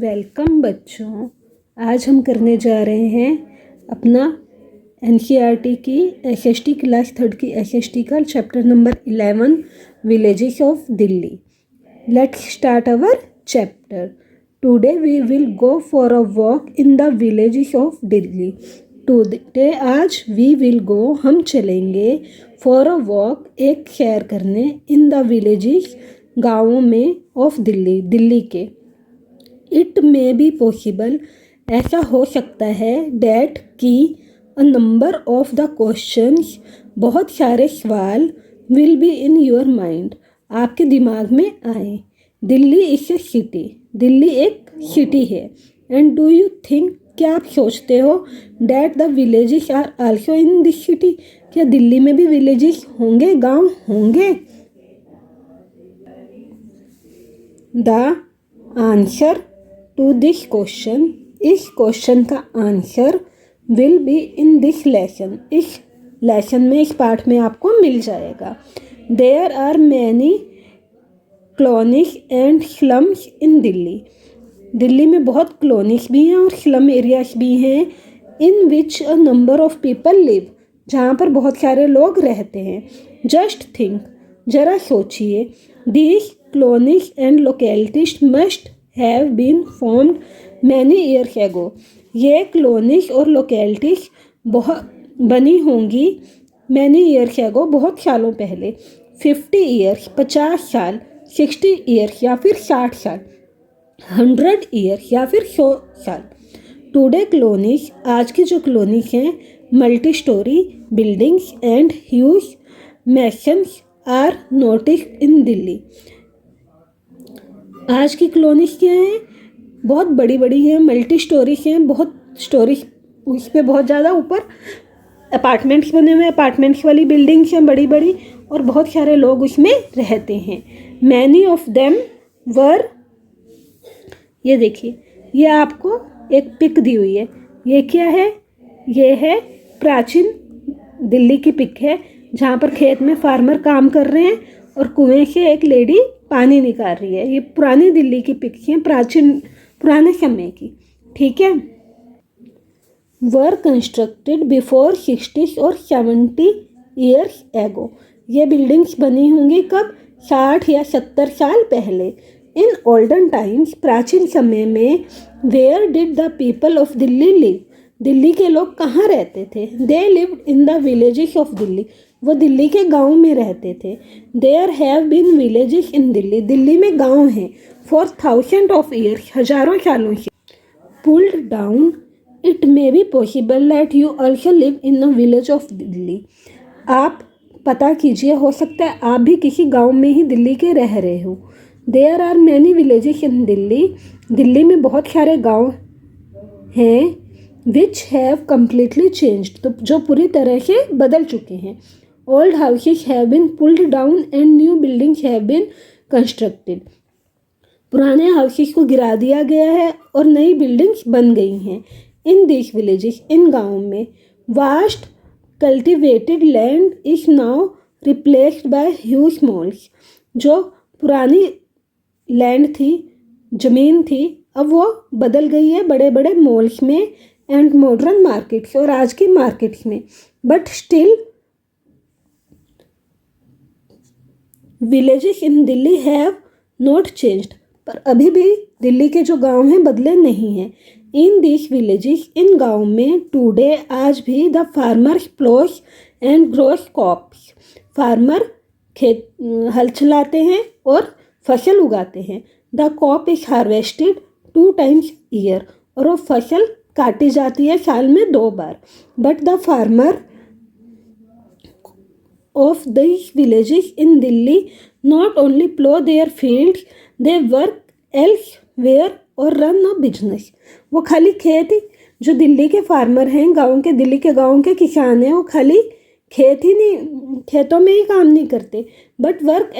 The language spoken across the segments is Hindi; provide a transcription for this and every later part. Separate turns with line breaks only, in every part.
वेलकम बच्चों। आज हम करने जा रहे हैं अपना एनसीईआरटी की एसएसटी क्लास 3 की एसएसटी का chapter number 11 villages of Delhi. Let's start our chapter. Today we will go for a walk in the villages of Delhi. Today आज वी विल गो हम चलेंगे फॉर अ वॉक एक सैर करने इन द विलेजेस गाँवों में ऑफ दिल्ली दिल्ली के। इट मे बी पॉसिबल ऐसा हो सकता है डैट कि अ नंबर ऑफ द क्वेश्चंस बहुत सारे सवाल will be in your mind आपके दिमाग में आए। Delhi is a city Delhi एक सिटी है। एंड डू यू थिंक क्या आप सोचते हो that the villages are also in this city क्या दिल्ली में भी विलेजेस होंगे गांव होंगे। The answer to this question इस क्वेश्चन का answer will be in this lesson इस लेसन में इस पाठ में आपको मिल जाएगा। There are many colonies and slums in Delhi Delhi में बहुत कॉलोनीज भी हैं और स्लम एरियाज भी हैं। In which a number of people live जहाँ पर बहुत सारे लोग रहते हैं। जस्ट थिंक जरा सोचिए these colonies and localities must have been formed many years ago ये कॉलोनीज और लोकेलिटीज बहुत बनी होंगी मैनी ईयर्स एगो बहुत सालों पहले। 50 ईयर्स 50 साल 60 ईयर्स या फिर 60 साल 100 ईयर्स या फिर 100 साल। टुडे कॉलोनीज आज की जो कॉलोनीज हैं multi storey buildings and huge mansions are noticed in Delhi. आज की कॉलोनीज क्या हैं बहुत बड़ी बड़ी हैं मल्टी स्टोरीज हैं बहुत स्टोरीज उस पर बहुत ज़्यादा ऊपर अपार्टमेंट्स बने हुए अपार्टमेंट्स वाली बिल्डिंग्स हैं बड़ी बड़ी और बहुत सारे लोग उसमें रहते हैं। मैनी ऑफ देम वर ये देखिए ये आपको एक पिक दी हुई है ये क्या है ये है प्राचीन दिल्ली की पिक है जहाँ पर खेत में फार्मर काम कर रहे हैं और कुएं से एक लेडी पानी निकाल रही है। ये पुरानी दिल्ली की पिक है पुराने समय की ठीक है। वर कंस्ट्रक्टेड बिफोर 60 और 70 ईयर्स एगो ये बिल्डिंग्स बनी होंगी कब 60 या 70 साल पहले। इन ओल्डन टाइम्स प्राचीन समय में where did the people of Delhi live Delhi के लोग कहाँ रहते थे। They lived in the villages of Delhi वो दिल्ली के गांव में रहते थे। There have been villages in Delhi Delhi में गांव हैं फॉर थाउजेंड ऑफ ईयर्स हजारों सालों से। Pulled down it may be possible that you also live in a village of Delhi आप पता कीजिए हो सकता है आप भी किसी गांव में ही दिल्ली के रह रहे हो। There are many villages in Delhi Delhi में बहुत सारे गांव हैं विच हैव कम्प्लीटली चेंज्ड तो जो पूरी तरह से बदल चुके हैं। Old houses have been pulled down and new buildings have been constructed पुराने हाउसेस को गिरा दिया गया है और नई बिल्डिंग्स बन गई हैं। इन दिस विलेजेस इन गाँव में vast cultivated land is now replaced by huge malls जो पुरानी लैंड थी ज़मीन थी अब वो बदल गई है बड़े बड़े मॉल्स में एंड मॉडर्न मार्केट्स और आज की मार्केट्स में। But still villages in Delhi have not changed पर अभी भी दिल्ली के जो गांव हैं बदले नहीं हैं। इन दिस विलेजेस इन गांव में टुडे आज भी the farmers ploughs and grows crops farmer खेत हल चलाते हैं और फसल उगाते हैं। The crop is harvested 2 times year और वो फसल काटी जाती है साल में 2 बार। But the farmer of these villages in Delhi not only plow their fields they work elsewhere or run a business वो खाली खेत ही जो दिल्ली के फार्मर हैं दिल्ली के गाँव के किसान हैं वो खाली खेत ही नहीं खेतों में ही काम नहीं करते बट वर्क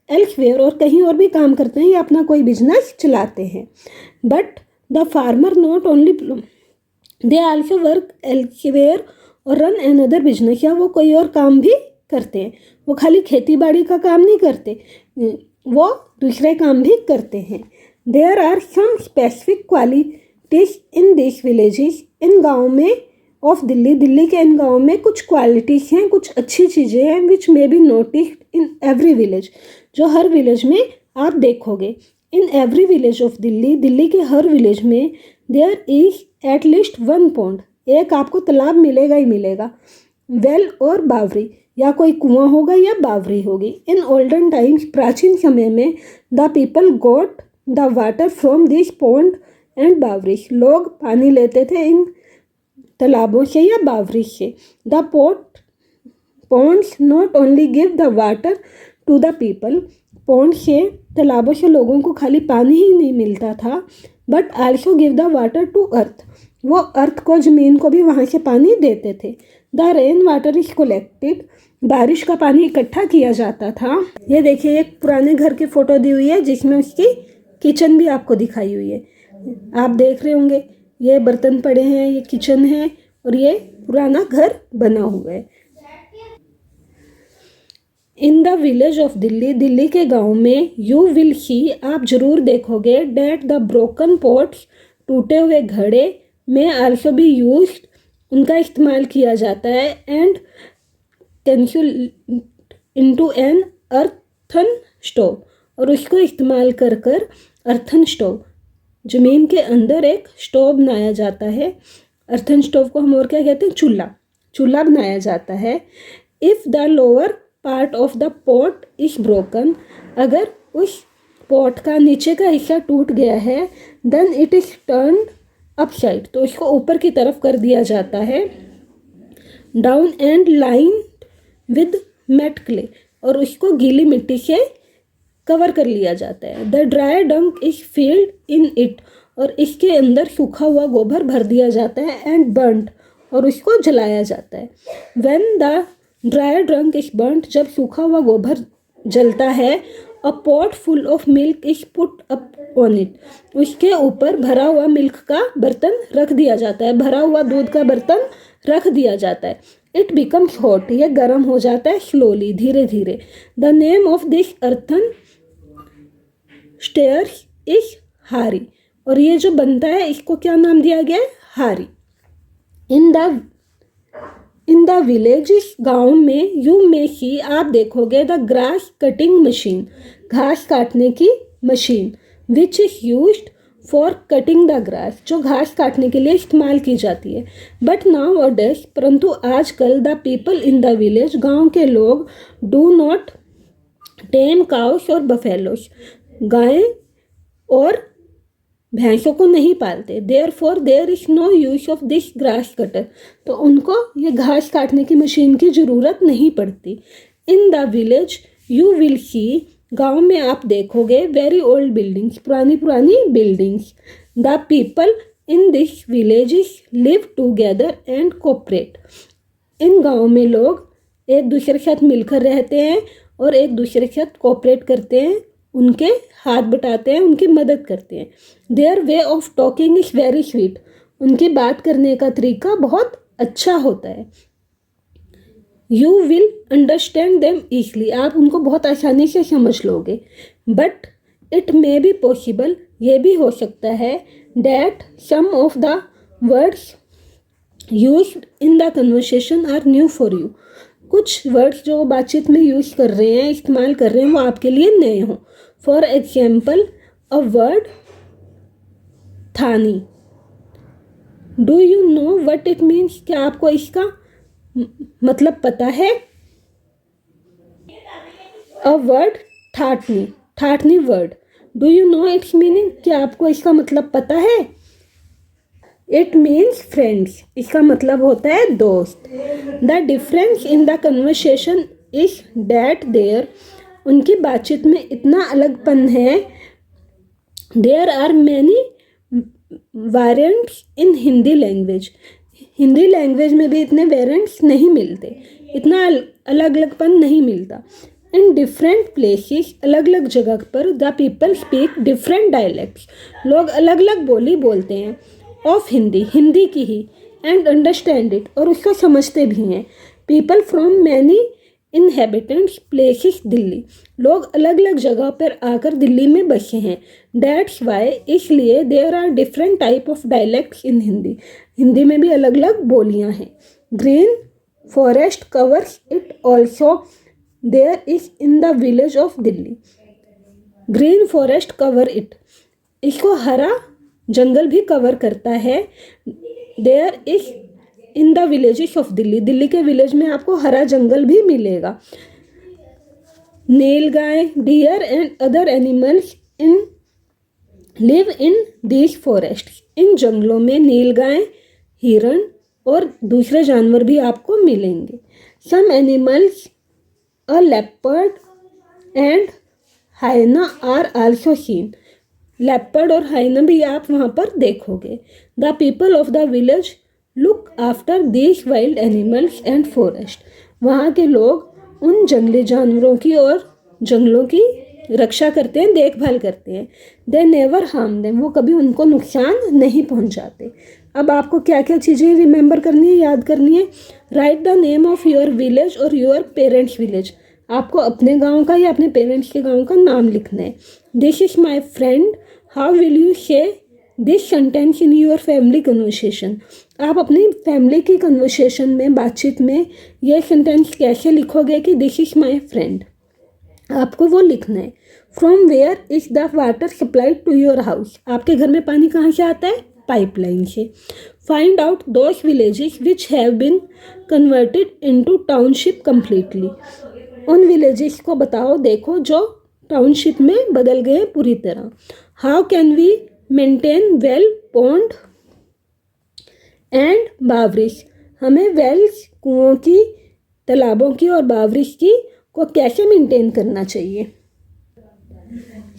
एल्सवेयर और कहीं और भी काम करते हैं या अपना कोई बिजनेस चलाते हैं। But the farmer not only they also work elsewhere और रन अनदर बिजनेस या वो कोई और काम भी करते हैं वो खाली खेती बाड़ी का काम नहीं करते वो दूसरे काम भी करते हैं। There are some specific qualities in this villages, इन गाँव में ऑफ दिल्ली, दिल्ली के इन गाँव में कुछ क्वालिटीज हैं, कुछ अच्छी चीज़ें हैं, which may be noticed in every village, जो हर विलेज में आप देखोगे। In every village of Delhi, Delhi के हर विलेज में there is at least one pond, एक आपको तालाब मिलेगा ही मिलेगा, वेल और बावरी, या कोई कुआं होगा या बावरी होगी। इन ओल्डन टाइम्स, प्राचीन समय में, the people got the water from this pond and baori, लोग पानी लेते थे इन तालाबों से या बावरी से। The ponds not only give the water to the people, pond से, तालाबों से लोगों को खाली पानी ही नहीं मिलता था, but also give the water to earth, वो अर्थ को, ज़मीन को भी वहाँ से पानी देते थे। The rain water is collected, बारिश का पानी इकट्ठा किया जाता था। ये देखिए एक पुराने घर की फ़ोटो दी हुई है जिसमें उसकी किचन भी आपको दिखाई हुई है। आप देख रहे होंगे ये बर्तन पड़े हैं, ये किचन है और ये पुराना घर बना हुआ है। इन the village of Delhi, Delhi के गांव में, यू विल सी, आप जरूर देखोगे, डैट द ब्रोकन पॉट्स, टूटे हुए घड़े, में आल्सो बी यूज्ड, उनका इस्तेमाल किया जाता है, and consume into an earthen stove, और उसको इस्तेमाल कर कर अर्थन स्टोव, ज़मीन के अंदर एक स्टोव बनाया जाता है। अर्थन स्टोव को हम और क्या कहते हैं, चूल्हा, चूल्हा बनाया जाता है। If the lower part of the pot is broken, अगर उस पॉट का नीचे का हिस्सा टूट गया है, then it is turned upside, तो उसको ऊपर की तरफ कर दिया जाता है। Down and line with wet clay, और उसको गीली मिट्टी से कवर कर लिया जाता है। द ड्राई डंक इज फील्ड इन इट, और इसके अंदर सूखा हुआ गोबर भर दिया जाता है, एंड बर्न्ड, और उसको जलाया जाता है। व्हेन द ड्राई डंक इज बर्न्ड, जब सूखा हुआ गोबर जलता है, अ pot full of milk is put up on it, उसके ऊपर भरा हुआ मिल्क का बर्तन रख दिया जाता है, भरा हुआ दूध का बर्तन रख दिया जाता है। इट बिकम्स हॉट, यह गर्म हो जाता है स्लोली, धीरे धीरे। The name of this earthen stairs is हारी, और ये जो बनता है इसको क्या नाम दिया गया है, हारी। इन द विलेजेस, गाँव में, यू मे सी, आप देखोगे, द ग्रास कटिंग मशीन, घास काटने की machine, which is used for cutting the grass, जो घास काटने के लिए इस्तेमाल की जाती है। बट नाउ और डेज, परंतु आजकल, the people in the village, गाँव के लोग, डू नॉट टेम काउस और बफेलोस, गायें और भैंसों को नहीं पालते। Therefore there is no use of this grass cutter, तो उनको ये घास काटने की मशीन की ज़रूरत नहीं पड़ती। In the village you will see, गाँव में आप देखोगे, वेरी ओल्ड बिल्डिंग्स, पुरानी पुरानी buildings. The people in this villages live together and cooperate, इन गाँव में लोग एक दूसरे के साथ मिलकर रहते हैं और एक दूसरे के साथ कोऑपरेट करते हैं, उनके हाथ बटाते हैं, उनकी मदद करते हैं। Their way of talking is very sweet, उनकी बात करने का तरीका बहुत अच्छा होता है। You will understand them easily, आप उनको बहुत आसानी से समझ लोगे। But it may be possible, ये भी हो सकता है, that some of the words used in the conversation are new for you, कुछ वर्ड्स जो बातचीत में यूज़ कर रहे हैं, इस्तेमाल कर रहे हैं, वो आपके लिए नए हों। For example, a word thani, do you know what it means, क्या आपको इसका मतलब पता है? A word thatni, thatni word, do you know its meaning, क्या आपको इसका मतलब पता है? इट मीन्स फ्रेंड्स, इसका मतलब होता है दोस्त। The difference in the conversation is that there, उनकी बातचीत में इतना अलगपन है। There are many variants in Hindi language, Hindi language में भी इतने वेरिएंट्स नहीं मिलते, इतना अलग अलगपन नहीं मिलता। इन डिफरेंट प्लेसेस, अलग अलग जगह पर, the people speak different dialects, लोग अलग अलग बोली बोलते हैं, ऑफ हिंदी, हिंदी की ही, एंड अंडरस्टैंड इट, और उसको समझते भी हैं। People from many inhabitants places Delhi, लोग अलग अलग जगह पर आकर दिल्ली में बसे हैं. That's why, इसलिए there are different type of dialects in Hindi, Hindi में भी अलग अलग बोलियां हैं. Green forest covers it also, there is in the village of Delhi. Green forest cover it, इसको हरा जंगल भी कवर करता है. There is in the villages of Delhi, Delhi के विलेज में आपको हरा जंगल भी मिलेगा. Nilgai, deer and other animals in live in this forest, इन जंगलों में नीलगाय, हिरण और दूसरे जानवर भी आपको मिलेंगे. Some animals a leopard and hyena are also seen, leopard और हाइना भी आप वहाँ पर देखोगे. The people of the village look after these wild animals and forest, वहाँ के लोग उन जंगली जानवरों की और जंगलों की रक्षा करते हैं, देखभाल करते हैं. दे नेवर हार्म देम, वो कभी उनको नुकसान नहीं पहुँचाते. अब आपको क्या क्या चीज़ें रिमेंबर करनी है, याद करनी है. Right the name of your village और योर पेरेंट्स विलेज, आपको अपने गांव का या अपने पेरेंट्स के गांव का नाम लिखना है. This is my friend, how will you say this sentence in your family conversation, आप अपनी फैमिली की कन्वर्सेशन में, बातचीत में ये सेंटेंस कैसे लिखोगे कि दिस इज माई फ्रेंड, आपको वो लिखना है. From where is the water supplied to your house, आपके घर में पानी कहाँ से आता है, पाइपलाइन से. Find out those villages which have been converted into township completely, उन विलेजेस को बताओ, देखो जो टाउनशिप में बदल गए पूरी तरह. How can we maintain well pond and baoris, हमें वेल्स, कुओं की, तालाबों की और बावरिश की को कैसे मेंटेन करना चाहिए.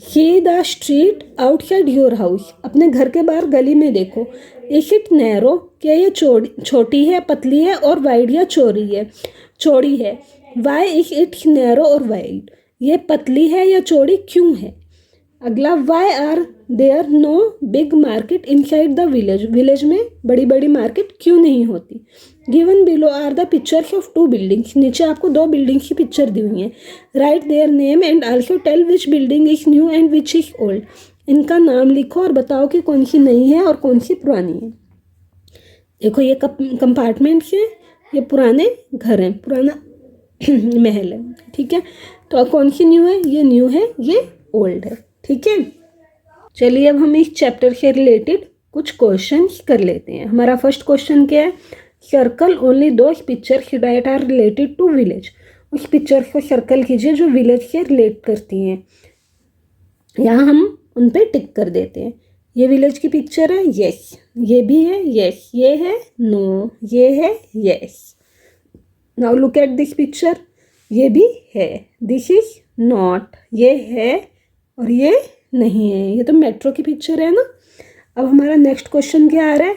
See the street outside your house, अपने घर के बाहर गली में देखो. इज इट नैरो, क्या ये छोटी है, पतली है और वाइड या चौड़ी है. वाई इज इट्स नैरो और वाइड, ये पतली है या चौड़ी क्यों है. अगला, why are there no big market inside the village, village में बड़ी बड़ी मार्केट क्यों नहीं होती. Given below are the pictures of two buildings, नीचे आपको दो बिल्डिंग्स की पिक्चर दी हुई है. Write their name and also tell which building is new and which is old, इनका नाम लिखो और बताओ कि कौन सी नई है और कौन सी पुरानी है. देखो ये कंपार्टमेंट्स हैं, ये पुराने घर हैं, पुराना महल है. ठीक है, तो कौन सी न्यू है, ये न्यू है, ये ओल्ड है. ठीक है, चलिए अब हम इस चैप्टर से रिलेटेड कुछ क्वेश्चंस कर लेते हैं. हमारा फर्स्ट क्वेश्चन क्या है, circle only those pictures that are related to village, उस पिक्चर्स को सर्कल कीजिए जो विलेज से रिलेट करती हैं. यहाँ हम उन पे टिक कर देते हैं. ये विलेज की पिक्चर है, यस. ये भी है, यस. ये है, नो. ये है, yes. Now look at this picture, ये भी है, दिस इज नॉट, ये है और ये नहीं है. ये तो मेट्रो की पिक्चर है ना. अब हमारा नेक्स्ट क्वेश्चन क्या आ रहा है,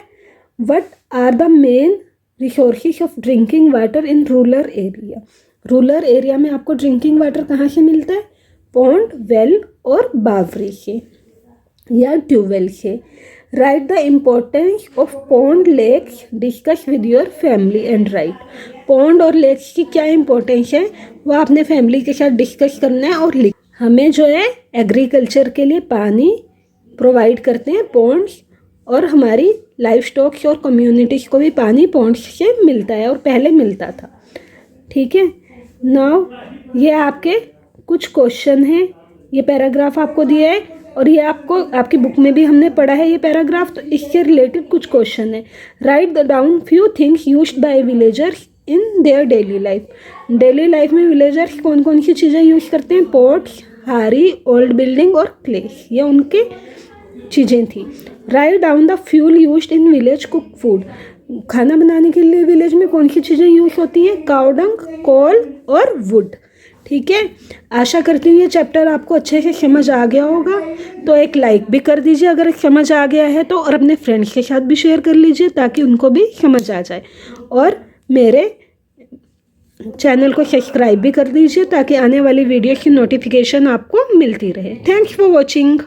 what are the main resources of drinking water in rural area. Rural area में आपको ड्रिंकिंग वाटर कहाँ से मिलता है, पॉन्ड, वेल और बावरी से या ट्यूबवेल से. Write the importance of pond, lakes, discuss with your family and write. Pond और लेक्स की क्या इंपॉर्टेंस है वो आपने फैमिली के साथ डिस्कस करना है और लिख. हमें जो है एग्रीकल्चर के लिए पानी प्रोवाइड करते हैं पॉन्ड्स, और हमारी लाइफ स्टॉक्स और कम्युनिटीज़ को भी पानी पॉन्ड्स से मिलता है और पहले मिलता था. ठीक है, नाउ ये आपके कुछ क्वेश्चन हैं, ये पैराग्राफ आपको दिया है और ये आपको आपकी बुक में भी हमने पढ़ा है ये पैराग्राफ. तो इससे रिलेटेड कुछ क्वेश्चन है. Right the down few things used by villagers in their daily life. Daily life में विलेजर्स कौन कौन सी चीज़ें यूज़ करते हैं, पॉट्स, हारी, ओल्ड बिल्डिंग और क्लेस, ये उनके चीज़ें थी. Write down the fuel used in village cook food. खाना बनाने के लिए विलेज में कौन सी चीज़ें यूज़ होती हैं, काऊ डंग, कोल और वुड. ठीक है, आशा करती हूँ ये चैप्टर आपको अच्छे से समझ आ गया होगा. तो एक लाइक भी कर दीजिए अगर समझ आ गया है तो, और अपने फ्रेंड्स के साथ भी शेयर कर लीजिए ताकि उनको भी समझ आ जाए. और मेरे चैनल को सब्सक्राइब भी कर दीजिए ताकि आने वाली वीडियो की नोटिफिकेशन आपको मिलती रहे. Thanks for watching.